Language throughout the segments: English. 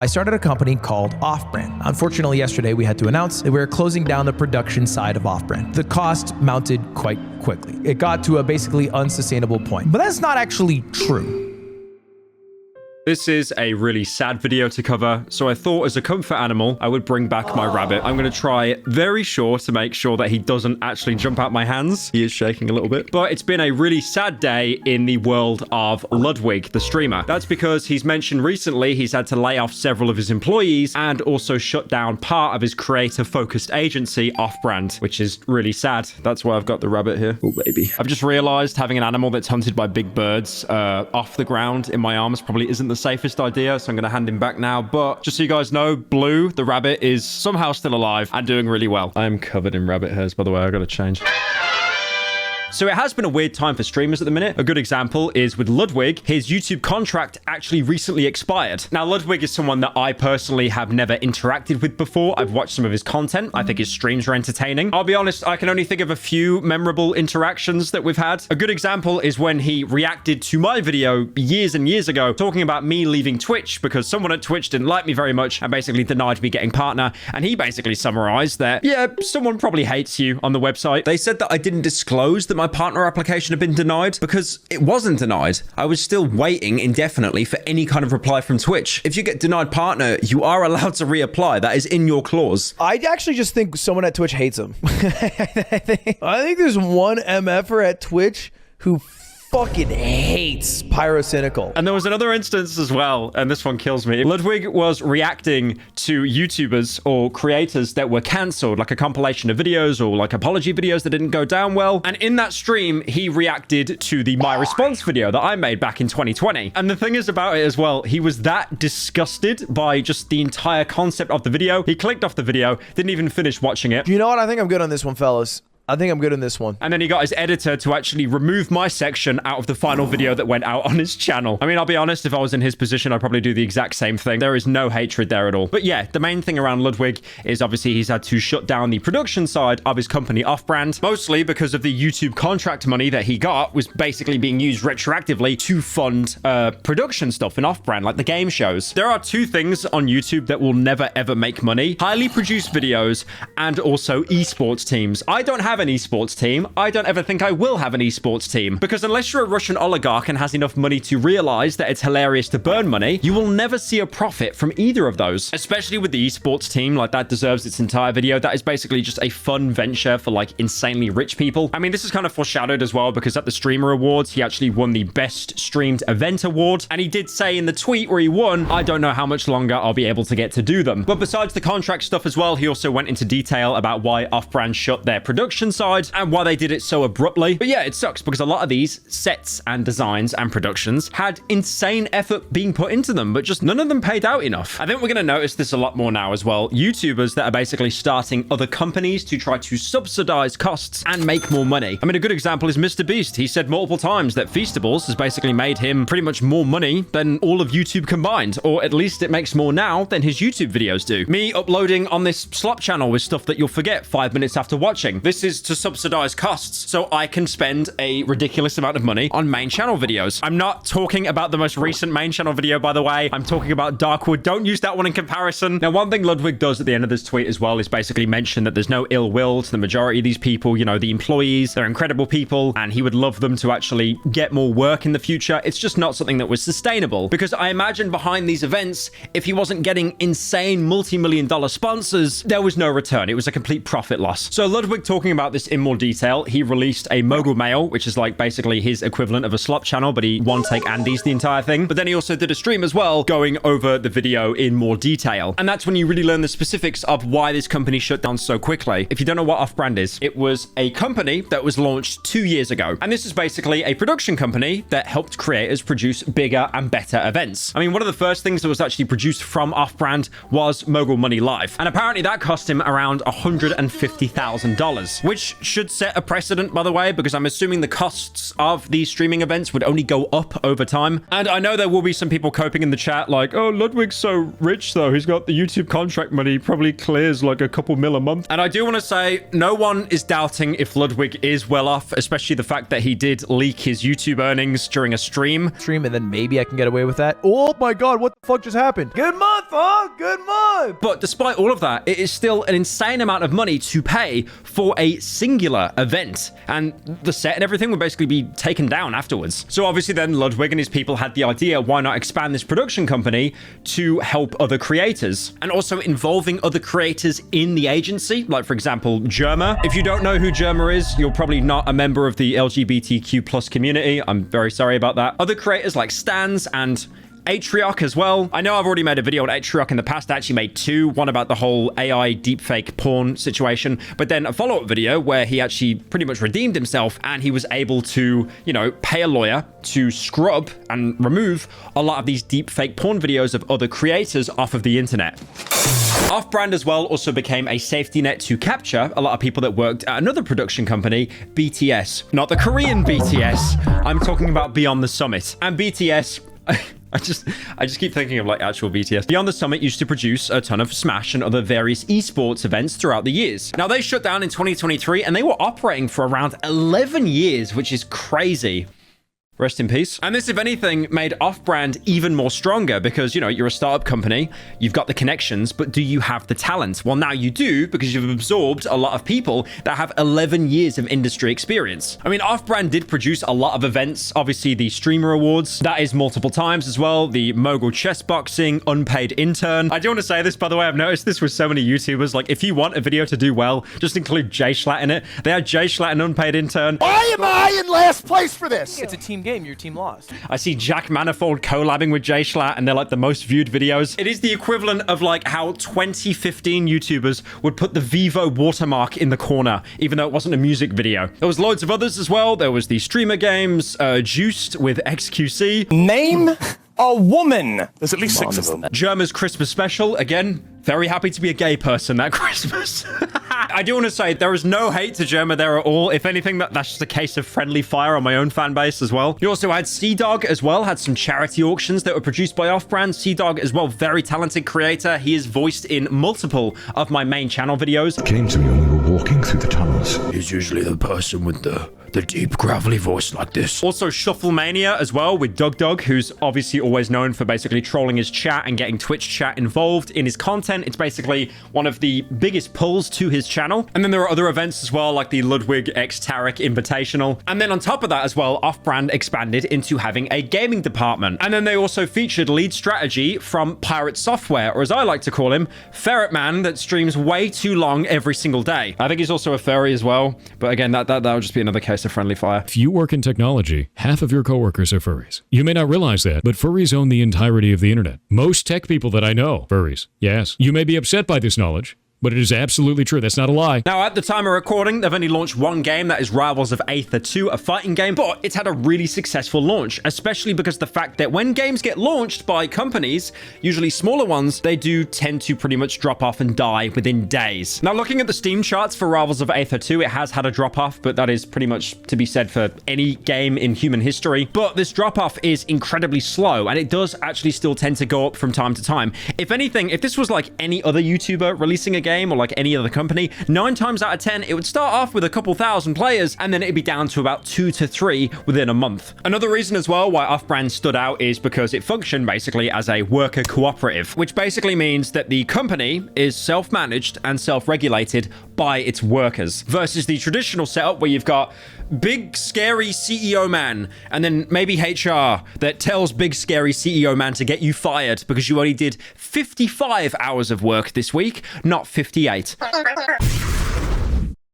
I started a company called Offbrand. Unfortunately, yesterday we had to announce that we were closing down the production side of Offbrand. The cost mounted quite quickly. It got to a basically unsustainable point. But that's not actually true. This is a really sad video to cover, so I thought as a comfort animal, I would bring back my rabbit. I'm going to try very sure to make sure that he doesn't actually jump out my hands. He is shaking a little bit. But it's been a really sad day in the world of Ludwig, the streamer. That's because he's mentioned recently he's had to lay off several of his employees and also shut down part of his creator-focused agency, Offbrand, which is really sad. That's why I've got the rabbit here. Oh, baby. I've just realized having an animal that's hunted by big birds off the ground in my arms probably isn't the safest idea, so I'm going to hand him back now. But just so you guys know, Blue, the rabbit, is somehow still alive and doing really well. I'm covered in rabbit hairs, by the way. I got to change. So it has been a weird time for streamers at the minute. A good example is with Ludwig. His YouTube contract actually recently expired. Now, Ludwig is someone that I personally have never interacted with before. I've watched some of his content. I think his streams are entertaining. I'll be honest, I can only think of a few memorable interactions that we've had. A good example is when he reacted to my video years and years ago, talking about me leaving Twitch because someone at Twitch didn't like me very much and basically denied me getting partner. And he basically summarized that, yeah, someone probably hates you on the website. They said that I didn't disclose that my partner application had been denied because it wasn't denied. I was still waiting indefinitely for any kind of reply from Twitch. If you get denied partner, you are allowed to reapply. That is in your clause. I actually just think someone at Twitch hates him. I think there's one MFer at Twitch who fucking hates Pyrocynical. And there was another instance as well, and this one kills me. Ludwig was reacting to YouTubers or creators that were cancelled, like a compilation of videos or like apology videos that didn't go down well. And in that stream, he reacted to the My Response video that I made back in 2020. And the thing is about it as well, he was that disgusted by just the entire concept of the video. He clicked off the video, didn't even finish watching it. You know what? I think I'm good on this one, fellas. I think I'm good in this one. And then he got his editor to actually remove my section out of the final video that went out on his channel. I mean, I'll be honest, if I was in his position, I'd probably do the exact same thing. There is no hatred there at all. But yeah, the main thing around Ludwig is obviously he's had to shut down the production side of his company Offbrand, mostly because of the YouTube contract money that he got was basically being used retroactively to fund production stuff in Offbrand, like the game shows. There are two things on YouTube that will never ever make money: highly produced videos and also esports teams. I don't have an esports team. I don't ever think I will have an esports team, because unless you're a Russian oligarch and has enough money to realize that it's hilarious to burn money, you will never see a profit from either of those. Especially with the esports team, like that deserves its entire video. That is basically just a fun venture for like insanely rich people. I mean, this is kind of foreshadowed as well because at the Streamer Awards, he actually won the Best Streamed Event Award. And he did say in the tweet where he won, I don't know how much longer I'll be able to get to do them. But besides the contract stuff as well, he also went into detail about why Offbrand shut their production side and why they did it so abruptly. But yeah, it sucks because a lot of these sets and designs and productions had insane effort being put into them, but just none of them paid out enough. I think we're going to notice this a lot more now as well. YouTubers that are basically starting other companies to try to subsidize costs and make more money. I mean, a good example is Mr. Beast. He said multiple times that Feastables has basically made him pretty much more money than all of YouTube combined, or at least it makes more now than his YouTube videos do. Me uploading on this slop channel with stuff that you'll forget 5 minutes after watching. This is to subsidize costs so I can spend a ridiculous amount of money on main channel videos. I'm not talking about the most recent main channel video, by the way. I'm talking about Darkwood. Don't use that one in comparison. Now, one thing Ludwig does at the end of this tweet as well is basically mention that there's no ill will to the majority of these people. You know, the employees, they're incredible people, and he would love them to actually get more work in the future. It's just not something that was sustainable, because I imagine behind these events, if he wasn't getting insane multi-million-dollar sponsors, there was no return. It was a complete profit loss. So Ludwig, talking about this in more detail, he released a mogul mail, which is like basically his equivalent of a slop channel, but he one-take Andy's the entire thing. But then he also did a stream as well, going over the video in more detail. And that's when you really learn the specifics of why this company shut down so quickly. If you don't know what Offbrand is, it was a company that was launched 2 years ago. And this is basically a production company that helped creators produce bigger and better events. I mean, one of the first things that was actually produced from Offbrand was Mogul Money Live. And apparently that cost him around $150,000, which should set a precedent, by the way, because I'm assuming the costs of these streaming events would only go up over time. And I know there will be some people coping in the chat like, oh, Ludwig's so rich though. He's got the YouTube contract money. He probably clears like a couple mil a month. And I do want to say no one is doubting if Ludwig is well off, especially the fact that he did leak his YouTube earnings during a stream. And then maybe I can get away with that. Oh my God, what the fuck just happened? Good month, huh? Good month. But despite all of that, it is still an insane amount of money to pay for a singular event. And the set and everything would basically be taken down afterwards. So obviously then Ludwig and his people had the idea, why not expand this production company to help other creators? And also involving other creators in the agency, like for example, Germa. If you don't know who Germa is, you're probably not a member of the LGBTQ plus community. I'm very sorry about that. Other creators like Stans and Atriok as well. I know I've already made a video on Atriok in the past. I actually made two, one about the whole AI deepfake porn situation, but then a follow-up video where he actually pretty much redeemed himself and he was able to, you know, pay a lawyer to scrub and remove a lot of these deepfake porn videos of other creators off of the internet. Offbrand as well also became a safety net to capture a lot of people that worked at another production company, BTS. Not the Korean BTS. I'm talking about Beyond the Summit. And BTS... I just keep thinking of like actual BTS. Beyond the Summit used to produce a ton of Smash and other various esports events throughout the years. Now they shut down in 2023 and they were operating for around 11 years, which is crazy. Rest in peace. And this, if anything, made Offbrand even more stronger because, you know, you're a startup company, you've got the connections, but do you have the talent? Well, now you do because you've absorbed a lot of people that have 11 years of industry experience. I mean, Offbrand did produce a lot of events, obviously the Streamer Awards, that is multiple times as well, the Mogul Chess Boxing, Unpaid Intern. I do want to say this, by the way, I've noticed this with so many YouTubers, like if you want a video to do well, just include Jay Schlatt in it. They had Jay Schlatt and Unpaid Intern. Why am I in last place for this? It's a team game. Your team lost. I see Jack Manifold collabing with Jay Schlatt and they're like the most viewed videos. It is the equivalent of like how 2015 YouTubers would put the Vivo watermark in the corner, even though it wasn't a music video. There was loads of others as well. There was the Streamer Games, Juiced with XQC. Name a woman. There's at least 6 of them. Germa's Christmas special. Again, very happy to be a gay person that Christmas. I do want to say there is no hate to Germa there at all. If anything, that's just a case of friendly fire on my own fan base as well. You also had Sea-Dog as well, had some charity auctions that were produced by Offbrand. Sea-Dog as well, very talented creator. He is voiced in multiple of my main channel videos. Came to me when we were walking through the tunnels. He's usually the person with the deep, gravelly voice like this. Also, Shufflemania as well with Dug, who's obviously always known for basically trolling his chat and getting Twitch chat involved in his content. It's basically one of the biggest pulls to his channel. And then there are other events as well, like the Ludwig x Tarek Invitational. And then on top of that as well, Offbrand expanded into having a gaming department. And then they also featured lead strategy from Pirate Software, or as I like to call him, Ferret Man, that streams way too long every single day. I think he's also a furry as well. But again, that would just be another case of friendly fire. If you work in technology, half of your coworkers are furries. You may not realize that, but furries own the entirety of the internet. Most tech people that I know, furries. Yes. You may be upset by this knowledge, but it is absolutely true. That's not a lie. Now, at the time of recording, they've only launched one game, that is Rivals of Aether 2, a fighting game, but it's had a really successful launch, especially because the fact that when games get launched by companies, usually smaller ones, they do tend to pretty much drop off and die within days. Now, looking at the Steam charts for Rivals of Aether 2, it has had a drop off, but that is pretty much to be said for any game in human history. But this drop off is incredibly slow, and it does actually still tend to go up from time to time. If anything, if this was like any other YouTuber releasing a game, or like any other company, 9 times out of 10, it would start off with a couple thousand players and then it'd be down to about 2 to 3 within a month. Another reason as well why Offbrand stood out is because it functioned basically as a worker cooperative, which basically means that the company is self-managed and self-regulated by its workers versus the traditional setup where you've got big scary CEO man and then maybe HR that tells big scary CEO man to get you fired because you only did 55 hours of work this week, not 58.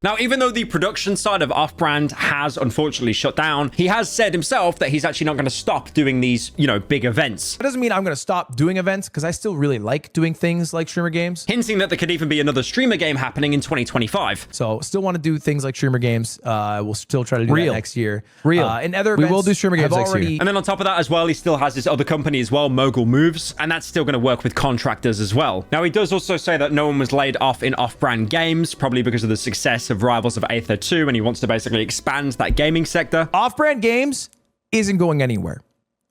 Now, even though the production side of Offbrand has unfortunately shut down, he has said himself that he's actually not going to stop doing these, you know, big events. That doesn't mean I'm going to stop doing events because I still really like doing things like streamer games. Hinting that there could even be another streamer game happening in 2025. So still want to do things like streamer games. We'll still try to do that next year. And other events, we will do streamer games next year. And then on top of that as well, he still has this other company as well, Mogul Moves, and that's still going to work with contractors as well. Now, he does also say that no one was laid off in Offbrand Games, probably because of the success massive rivals of Aether 2, and he wants to basically expand that gaming sector. Off-brand games isn't going anywhere.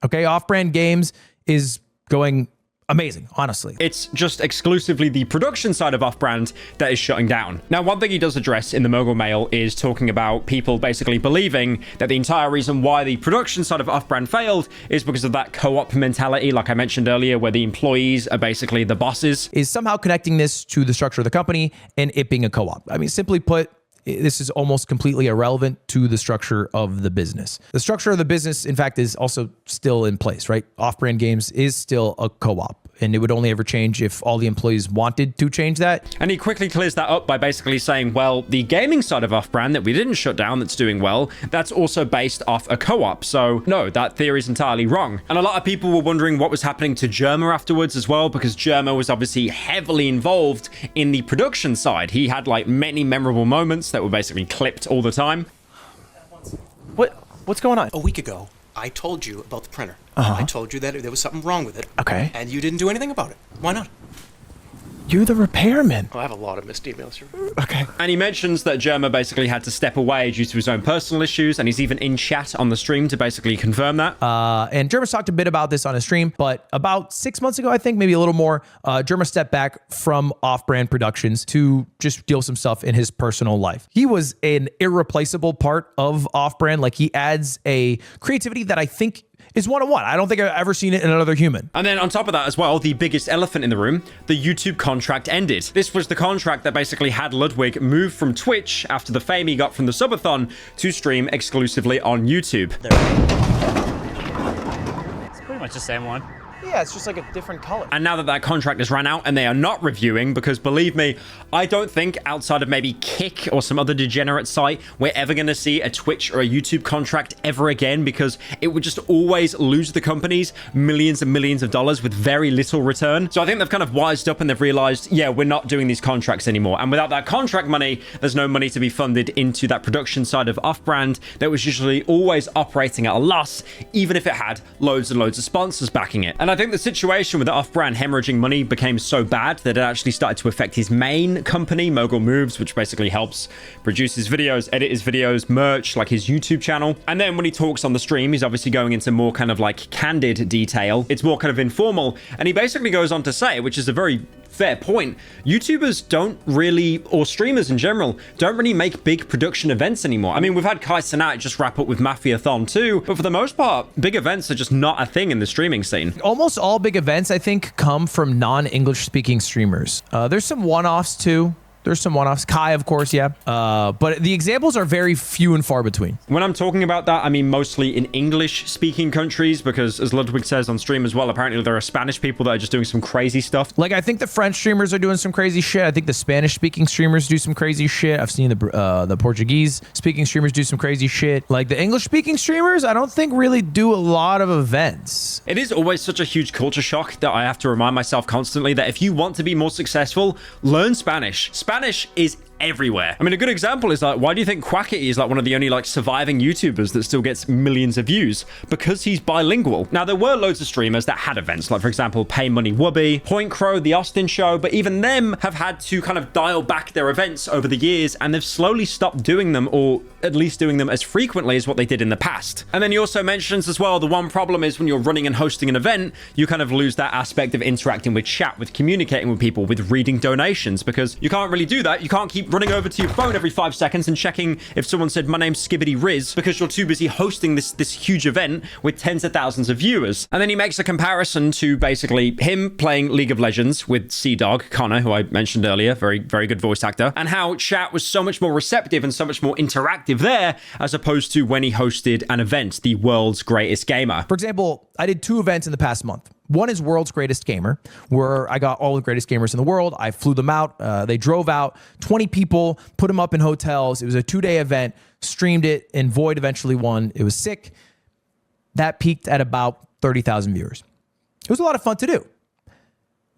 Okay, Off-brand games is going amazing, honestly. It's just exclusively the production side of Offbrand that is shutting down. Now, one thing he does address in the Mogul Mail is talking about people basically believing that the entire reason why the production side of Offbrand failed is because of that co-op mentality, like I mentioned earlier, where the employees are basically the bosses. Is somehow connecting this to the structure of the company and it being a co-op. I mean, simply put, this is almost completely irrelevant to the structure of the business. The structure of the business, in fact, is also still in place, right? Off-brand games is still a co-op, and it would only ever change if all the employees wanted to change that. And he quickly clears that up by basically saying, well, the gaming side of Offbrand that we didn't shut down that's doing well, that's also based off a co-op. So no, that theory is entirely wrong. And a lot of people were wondering what was happening to Germa afterwards as well, because Germa was obviously heavily involved in the production side. He had like many memorable moments that were basically clipped all the time. What's going on? A week ago, I told you about the printer. I told you that there was something wrong with it. Okay. And you didn't do anything about it. Why not? You're the repairman. I have a lot of missed emails. Okay. And he mentions that Germa basically had to step away due to his own personal issues, and he's even in chat on the stream to basically confirm that. And Germa's talked a bit about this on his stream, but about 6 months ago, I think, maybe a little more, Germa stepped back from Off-brand productions to just deal with some stuff in his personal life. He was an irreplaceable part of Off-brand. Like, he adds a creativity that I think is one-on-one. I don't think I've ever seen it in another human. And then on top of that as well, the biggest elephant in the room, the YouTube contract ended. This was the contract that basically had Ludwig move from Twitch after the fame he got from the subathon to stream exclusively on YouTube. It's pretty much the same one. Yeah, it's just like a different color. And now that that contract has run out and they are not reviewing, because believe me, I don't think outside of maybe Kick or some other degenerate site, we're ever going to see a Twitch or a YouTube contract ever again, because it would just always lose the companies millions and millions of dollars with very little return. So I think they've kind of wised up and they've realized, yeah, we're not doing these contracts anymore. And without that contract money, there's no money to be funded into that production side of Offbrand that was usually always operating at a loss, even if it had loads and loads of sponsors backing it. And I think the situation with the Offbrand hemorrhaging money became so bad that it actually started to affect his main company, Mogul Moves, which basically helps produce his videos, edit his videos, merch, like his YouTube channel. And then when he talks on the stream, he's obviously going into more kind of like candid detail. It's more kind of informal. And he basically goes on to say, which is a very fair point, YouTubers don't really, or streamers in general, don't really make big production events anymore. I mean, we've had Kai Cenat just wrap up with Mafiathon 2, but for the most part, big events are just not a thing in the streaming scene. Almost all big events, I think, come from non-English speaking streamers. There's some one-offs too. There's some one-offs. Kai, of course, yeah. But the examples are very few and far between. When I'm talking about that, I mean mostly in English-speaking countries, because as Ludwig says on stream as well, apparently there are Spanish people that are just doing some crazy stuff. Like, I think the French streamers are doing some crazy shit. I think the Spanish-speaking streamers do some crazy shit. I've seen the Portuguese-speaking streamers do some crazy shit. Like, the English-speaking streamers, I don't think really do a lot of events. It is always such a huge culture shock that I have to remind myself constantly that if you want to be more successful, learn Spanish. Spanish is everywhere. I mean, a good example is like, why do you think Quackity is like one of the only like surviving YouTubers that still gets millions of views? Because he's bilingual. Now, there were loads of streamers that had events, like for example, Pay Money Wubby, Point Crow, The Austin Show, but even them have had to kind of dial back their events over the years, and they've slowly stopped doing them, or at least doing them as frequently as what they did in the past. And then he also mentions as well, the one problem is when you're running and hosting an event, you kind of lose that aspect of interacting with chat, with communicating with people, with reading donations, because you can't really do that. You can't keep running over to your phone every 5 seconds and checking if someone said, "My name's Skibbity Riz," because you're too busy hosting this huge event with tens of thousands of viewers. And then he makes a comparison to basically him playing League of Legends with Sea-Dog, Connor, who I mentioned earlier, very, very good voice actor, and how chat was so much more receptive and so much more interactive there, as opposed to when he hosted an event, the world's greatest gamer. For example, I did 2 events in the past month. One is World's Greatest Gamer, where I got all the greatest gamers in the world. I flew them out. They drove out 20 people, put them up in hotels. It was a 2-day event, streamed it, and Void eventually won. It was sick. That peaked at about 30,000 viewers. It was a lot of fun to do.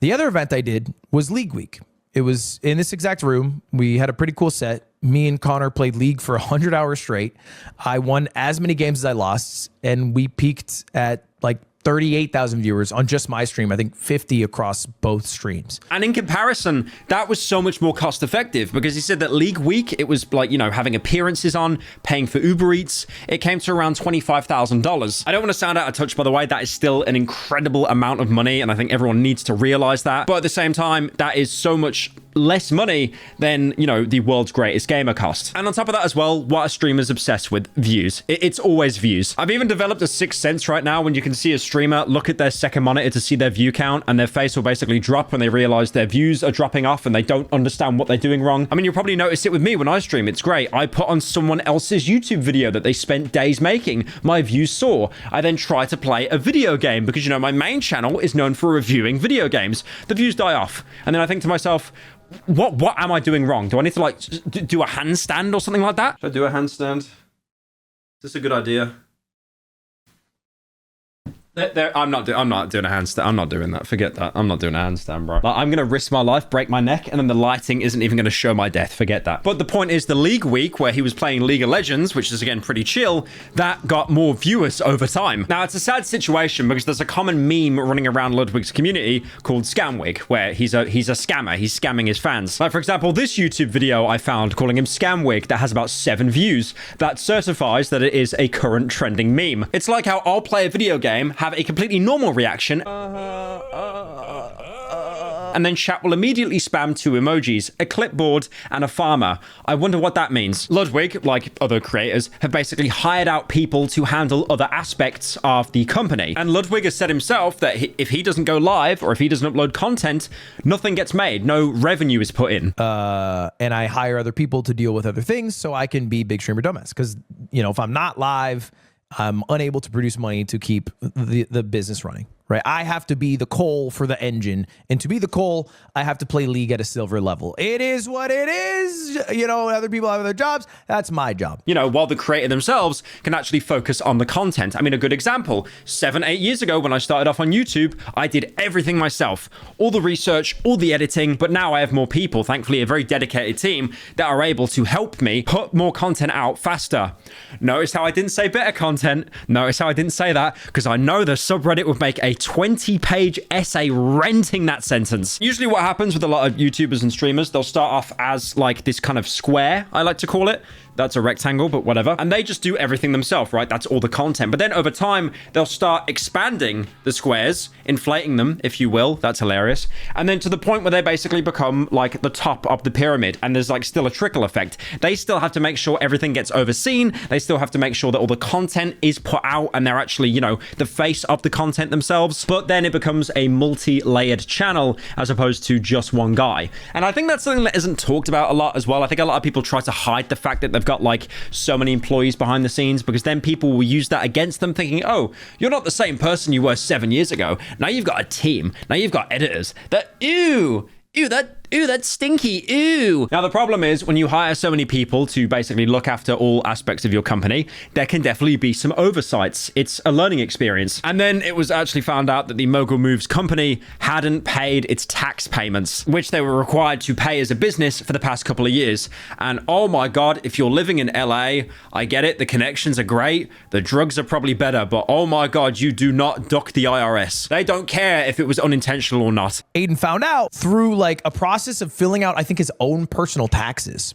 The other event I did was League Week. It was in this exact room. We had a pretty cool set. Me and Connor played League for 100 hours straight. I won as many games as I lost, and we peaked at like 38,000 viewers on just my stream. I think 50 across both streams. And in comparison, that was so much more cost effective because he said that League Week, it was like, you know, having appearances on, paying for Uber Eats. It came to around $25,000. I don't want to sound out of touch, by the way. That is still an incredible amount of money. And I think everyone needs to realize that. But at the same time, that is so much less money than, you know, the world's greatest gamer cost. And on top of that as well, what are streamers obsessed with? Views. It's always views. I've even developed a sixth sense right now when you can see a streamer look at their second monitor to see their view count, and their face will basically drop when they realize their views are dropping off and they don't understand what they're doing wrong. I mean, you'll probably notice it with me when I stream. It's great. I put on someone else's YouTube video that they spent days making. My views soar. I then try to play a video game because, you know, my main channel is known for reviewing video games. The views die off. And then I think to myself, what am I doing wrong? Do I need to like do a handstand or something like that? Should I do a handstand? Is this a good idea? I'm not doing a handstand. I'm not doing that. Forget that. I'm not doing a handstand, bro. Like, I'm going to risk my life, break my neck, and then the lighting isn't even going to show my death. Forget that. But the point is the League Week, where he was playing League of Legends, which is, again, pretty chill, that got more viewers over time. Now, it's a sad situation because there's a common meme running around Ludwig's community called Scamwig, where he's a scammer. He's scamming his fans. Like, for example, this YouTube video I found calling him Scamwig that has about 7 views. That certifies that it is a current trending meme. It's like how I'll play a video game, have a completely normal reaction, and then chat will immediately spam 2 emojis, a clipboard and a farmer. I wonder what that means. Ludwig, like other creators, have basically hired out people to handle other aspects of the company. And Ludwig has said himself that if he doesn't go live or if he doesn't upload content, nothing gets made. No revenue is put in. And I hire other people to deal with other things so I can be Big Streamer Dumbass. Because, you know, if I'm not live, I'm unable to produce money to keep the business running, right? I have to be the coal for the engine. And to be the coal, I have to play League at a silver level. It is what it is. You know, other people have their jobs. That's my job. You know, while the creator themselves can actually focus on the content. I mean, a good example, 7-8 years ago when I started off on YouTube, I did everything myself. All the research, all the editing, but now I have more people, thankfully a very dedicated team that are able to help me put more content out faster. Notice how I didn't say better content. Notice how I didn't say that because I know the subreddit would make a 20-page essay renting that sentence. Usually what happens with a lot of YouTubers and streamers, they'll start off as like this kind of square, I like to call it. That's a rectangle, but whatever. And they just do everything themselves, right? That's all the content. But then over time, they'll start expanding the squares, inflating them, if you will. That's hilarious. And then to the point where they basically become like the top of the pyramid. And there's like still a trickle effect. They still have to make sure everything gets overseen. They still have to make sure that all the content is put out and they're actually, you know, the face of the content themselves. But then it becomes a multi-layered channel as opposed to just one guy. And I think that's something that isn't talked about a lot as well. I think a lot of people try to hide the fact that they've got like so many employees behind the scenes because then people will use that against them thinking, oh, you're not the same person you were 7 years ago. Now you've got a team. Now you've got editors. That's stinky. Ew. Now, the problem is when you hire so many people to basically look after all aspects of your company, there can definitely be some oversights. It's a learning experience. And then it was actually found out that the Mogul Moves company hadn't paid its tax payments, which they were required to pay as a business for the past couple of years. And oh my God, if you're living in LA, I get it. The connections are great. The drugs are probably better, but oh my God, you do not duck the IRS. They don't care if it was unintentional or not. Aiden found out through like a process of filling out, I think, his own personal taxes,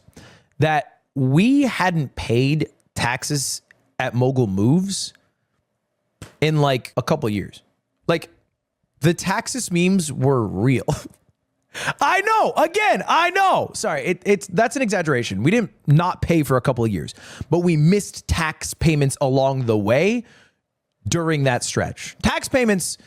that we hadn't paid taxes at Mogul Moves in like a couple of years. Like the taxes memes were real. I know. Again, I know. Sorry, that's an exaggeration. We didn't not pay for a couple of years, but we missed tax payments along the way during that stretch. Tax payments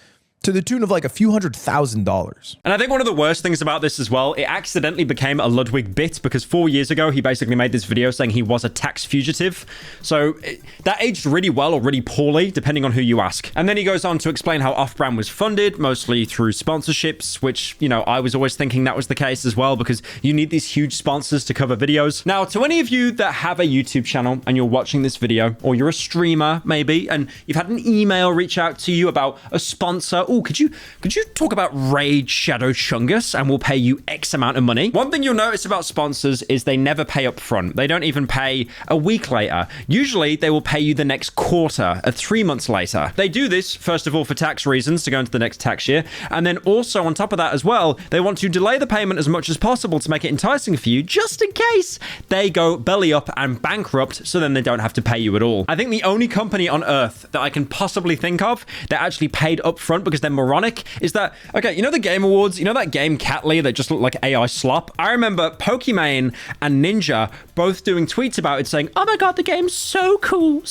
to the tune of like a few $100,000. And I think one of the worst things about this as well, it accidentally became a Ludwig bit because 4 years ago, he basically made this video saying he was a tax fugitive. So that aged really well or really poorly, depending on who you ask. And then he goes on to explain how Offbrand was funded, mostly through sponsorships, which, you know, I was always thinking that was the case as well because you need these huge sponsors to cover videos. Now, to any of you that have a YouTube channel and you're watching this video, or you're a streamer maybe, and you've had an email reach out to you about a sponsor, oh, could you talk about Raid Shadow Chungus and we'll pay you X amount of money? One thing you'll notice about sponsors is they never pay up front. They don't even pay a week later. Usually they will pay you the next quarter, 3 months later. They do this, first of all, for tax reasons, to go into the next tax year. And then also on top of that as well, they want to delay the payment as much as possible to make it enticing for you, just in case they go belly up and bankrupt, so then they don't have to pay you at all. I think the only company on earth that I can possibly think of that actually paid up front because they're moronic is that, okay, you know the Game Awards, you know that game Catly that just looked like AI slop? I remember Pokimane and Ninja both doing tweets about it saying, oh my god, the game's so cool,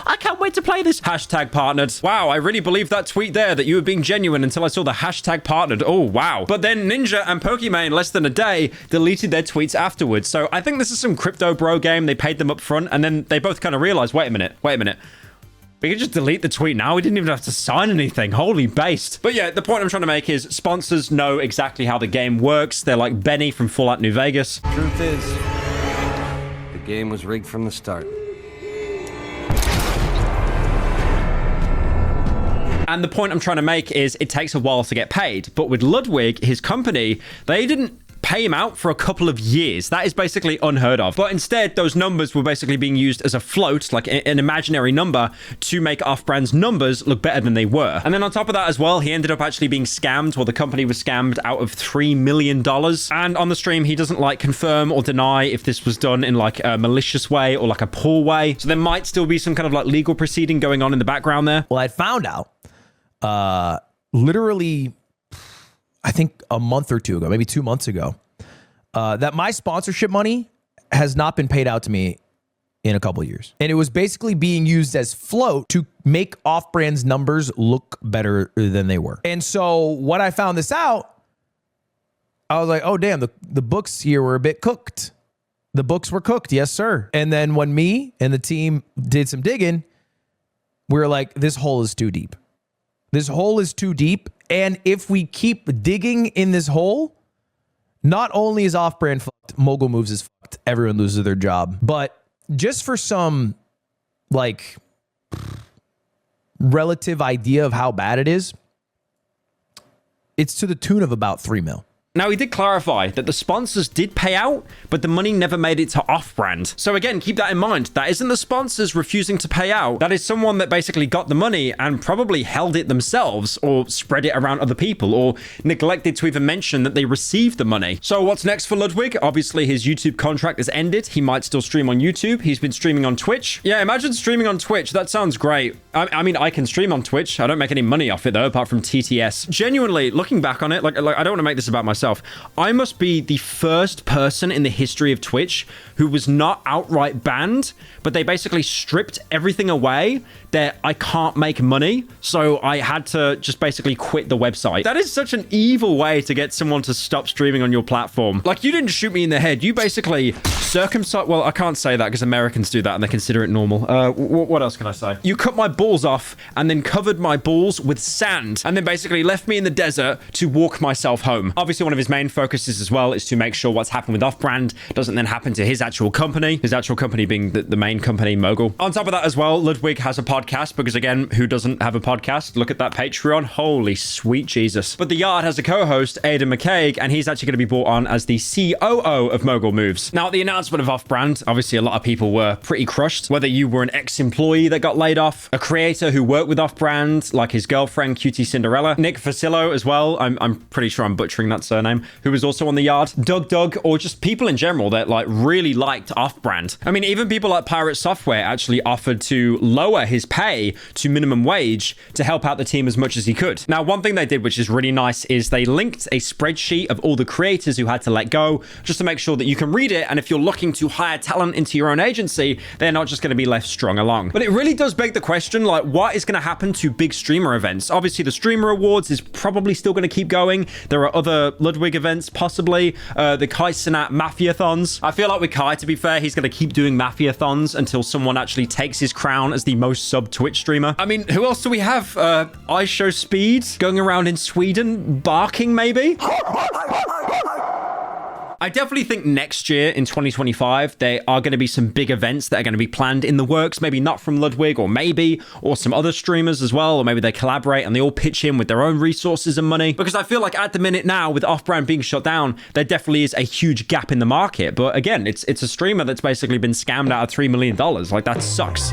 I can't wait to play this. Hashtag partnered. Wow, I really believed that tweet there, that you were being genuine, until I saw the hashtag partnered. Oh, wow. But then Ninja and Pokimane, in less than a day, deleted their tweets afterwards. So I think this is some crypto bro game. They paid them up front, and then they both kind of realized, wait a minute. We could just delete the tweet now. We didn't even have to sign anything. Holy based. But yeah, the point I'm trying to make is sponsors know exactly how the game works. They're like Benny from Fallout New Vegas. Truth is, the game was rigged from the start. And the point I'm trying to make is it takes a while to get paid. But with Ludwig, his company, they didn't pay him out for a couple of years. That is basically unheard of. But instead, those numbers were basically being used as a float, like an imaginary number, to make Offbrand's numbers look better than they were. And then on top of that as well, he ended up actually being scammed, or the company was scammed out of $3 million. And on the stream, he doesn't like confirm or deny if this was done in like a malicious way or like a poor way. So there might still be some kind of like legal proceeding going on in the background there. Well, I found out literally, I think a month or two ago, maybe 2 months ago, that my sponsorship money has not been paid out to me in a couple of years. And it was basically being used as float to make Offbrand's numbers look better than they were. And so when I found this out, I was like, oh, damn, the books here were a bit cooked. The books were cooked. Yes, sir. And then when me and the team did some digging, we were like, this hole is too deep. This hole is too deep. And if we keep digging in this hole, not only is Offbrand fucked, Mogul Moves is fucked, everyone loses their job. But just for some, like, relative idea of how bad it is, it's to the tune of about 3 mil. Now, he did clarify that the sponsors did pay out, but the money never made it to Offbrand. So again, keep that in mind. That isn't the sponsors refusing to pay out. That is someone that basically got the money and probably held it themselves, or spread it around other people, or neglected to even mention that they received the money. So what's next for Ludwig? Obviously, his YouTube contract is ended. He might still stream on YouTube. He's been streaming on Twitch. Yeah, imagine streaming on Twitch. That sounds great. I mean, I can stream on Twitch. I don't make any money off it, though, apart from TTS. Genuinely, looking back on it, like I don't want to make this about myself. I must be the first person in the history of Twitch who was not outright banned, but they basically stripped everything away that I can't make money. So I had to just basically quit the website. That is such an evil way to get someone to stop streaming on your platform. Like, you didn't shoot me in the head. You basically circumcised. Well, I can't say that because Americans do that and they consider it normal. What else can I say? You cut my balls off and then covered my balls with sand and then basically left me in the desert to walk myself home. Obviously, one of his main focuses as well is to make sure what's happened with Offbrand doesn't then happen to his actual company being the main company, Mogul. On top of that as well, Ludwig has a podcast because, again, who doesn't have a podcast? Look at that Patreon. Holy sweet Jesus. But the Yard has a co-host, Aidan McCaig, and he's actually going to be brought on as the COO of Mogul Moves. Now, at the announcement of Offbrand, obviously a lot of people were pretty crushed. Whether you were an ex-employee that got laid off, a creator who worked with Offbrand, like his girlfriend, Cutie Cinderella, Nick Fasillo as well, I'm pretty sure I'm butchering that surname, who was also on the Yard, Doug, or just people in general that like really liked Offbrand. I mean, even people like Pirate Software actually offered to lower his pay to minimum wage to help out the team as much as he could. Now, one thing they did, which is really nice, is they linked a spreadsheet of all the creators who had to let go, just to make sure that you can read it. And if you're looking to hire talent into your own agency, they're not just going to be left strung along. But it really does beg the question, like, what is going to happen to big streamer events? Obviously, the Streamer Awards is probably still going to keep going. There are other Ludwig events, possibly the Kai Cenat Mafiathons. I feel like with Kai, to be fair, he's going to keep doing Mafiathons until someone actually takes his crown as the most sub Twitch streamer. I mean, who else do we have? I Show Speed going around in Sweden, barking maybe? I definitely think next year in 2025, there are going to be some big events that are going to be planned in the works. Maybe not from Ludwig or some other streamers as well. Or maybe they collaborate and they all pitch in with their own resources and money. Because I feel like at the minute now with Offbrand being shut down, there definitely is a huge gap in the market. But again, it's a streamer that's basically been scammed out of $3 million. Like that sucks.